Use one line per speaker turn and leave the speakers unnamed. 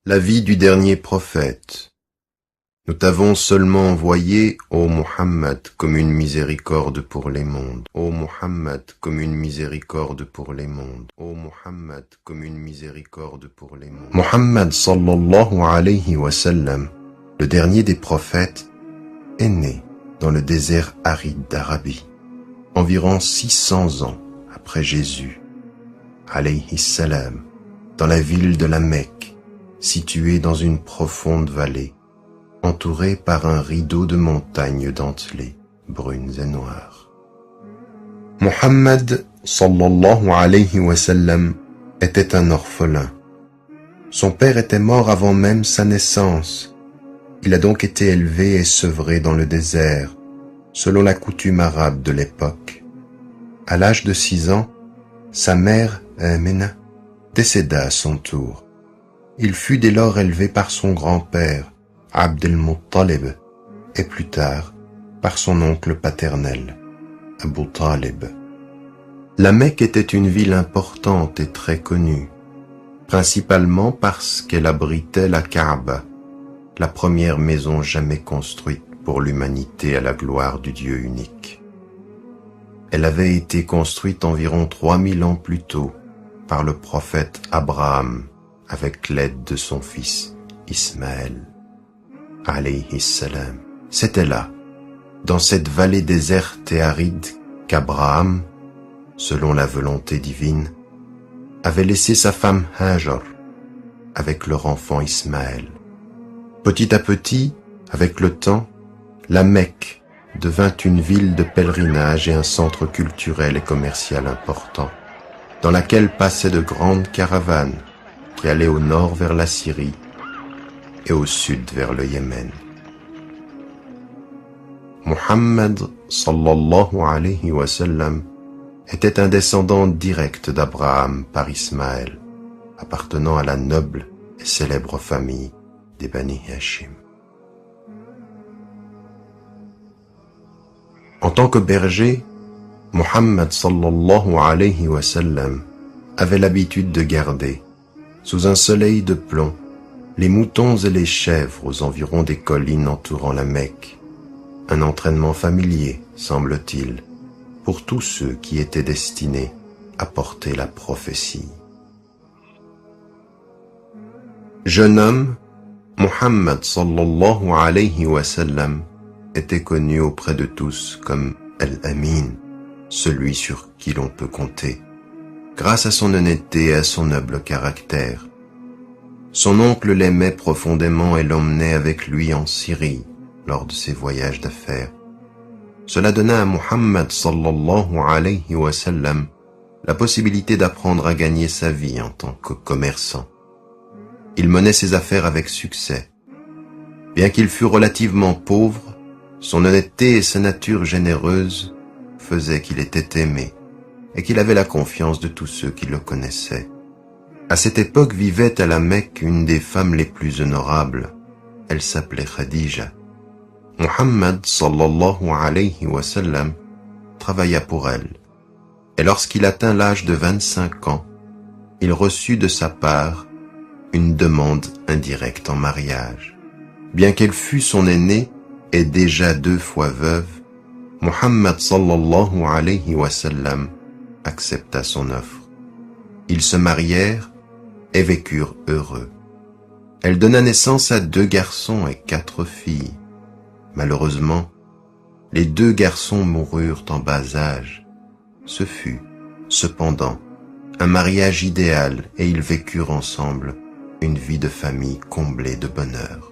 La vie du dernier prophète. Nous t'avons seulement envoyé, ô Muhammad, comme une miséricorde pour les mondes. Ô Muhammad, comme une miséricorde pour les mondes. Ô Muhammad, comme une miséricorde pour les mondes. Muhammad sallallahu alayhi wa sallam, le dernier des prophètes, est né dans le désert aride d'Arabie, environ 600 ans après Jésus, alayhi salam, dans la ville de la Mecque, située dans une profonde vallée, entourée par un rideau de montagnes dentelées, brunes et noires. Muhammad sallallahu alayhi wa sallam était un orphelin. Son père était mort avant même sa naissance. Il a donc été élevé et sevré dans le désert, selon la coutume arabe de l'époque. À l'âge de 6 ans, sa mère, Amina, décéda à son tour. Il fut dès lors élevé par son grand-père, Abd al-Muttalib, et plus tard par son oncle paternel, Abu Talib. La Mecque était une ville importante et très connue, principalement parce qu'elle abritait la Kaaba, la première maison jamais construite pour l'humanité à la gloire du Dieu unique. Elle avait été construite environ 3000 ans plus tôt par le prophète Abraham, avec l'aide de son fils Ismaël, alayhi salam. C'était là, dans cette vallée déserte et aride, qu'Abraham, selon la volonté divine, avait laissé sa femme Hajar avec leur enfant Ismaël. Petit à petit, avec le temps, la Mecque devint une ville de pèlerinage et un centre culturel et commercial important, dans laquelle passaient de grandes caravanes qui allaient au nord vers la Syrie et au sud vers le Yémen. Muhammad sallallahu alayhi wa sallam était un descendant direct d'Abraham par Ismaël, appartenant à la noble et célèbre famille des Bani Hashim. En tant que berger, Muhammad sallallahu alayhi wa sallam avait l'habitude de garder, sous un soleil de plomb, les moutons et les chèvres aux environs des collines entourant la Mecque. Un entraînement familier, semble-t-il, pour tous ceux qui étaient destinés à porter la prophétie. Jeune homme, Muhammad sallallahu alayhi wa sallam était connu auprès de tous comme Al-Amin, celui sur qui l'on peut compter, grâce à son honnêteté et à son noble caractère. Son oncle l'aimait profondément et l'emmenait avec lui en Syrie lors de ses voyages d'affaires. Cela donna à Muhammad sallallahu alayhi wa sallam la possibilité d'apprendre à gagner sa vie en tant que commerçant. Il menait ses affaires avec succès. Bien qu'il fût relativement pauvre, son honnêteté et sa nature généreuse faisaient qu'il était aimé et qu'il avait la confiance de tous ceux qui le connaissaient. À cette époque vivait à la Mecque une des femmes les plus honorables. Elle s'appelait Khadija. Muhammad sallallahu alayhi wa sallam travailla pour elle. Et lorsqu'il atteint l'âge de 25 ans, il reçut de sa part une demande indirecte en mariage. Bien qu'elle fût son aînée et déjà 2 fois veuve, Muhammad sallallahu alayhi wa sallam accepta son offre. Ils se marièrent et vécurent heureux. Elle donna naissance à 2 garçons et 4 filles. Malheureusement, les 2 garçons moururent en bas âge. Ce fut, cependant, un mariage idéal et ils vécurent ensemble une vie de famille comblée de bonheur.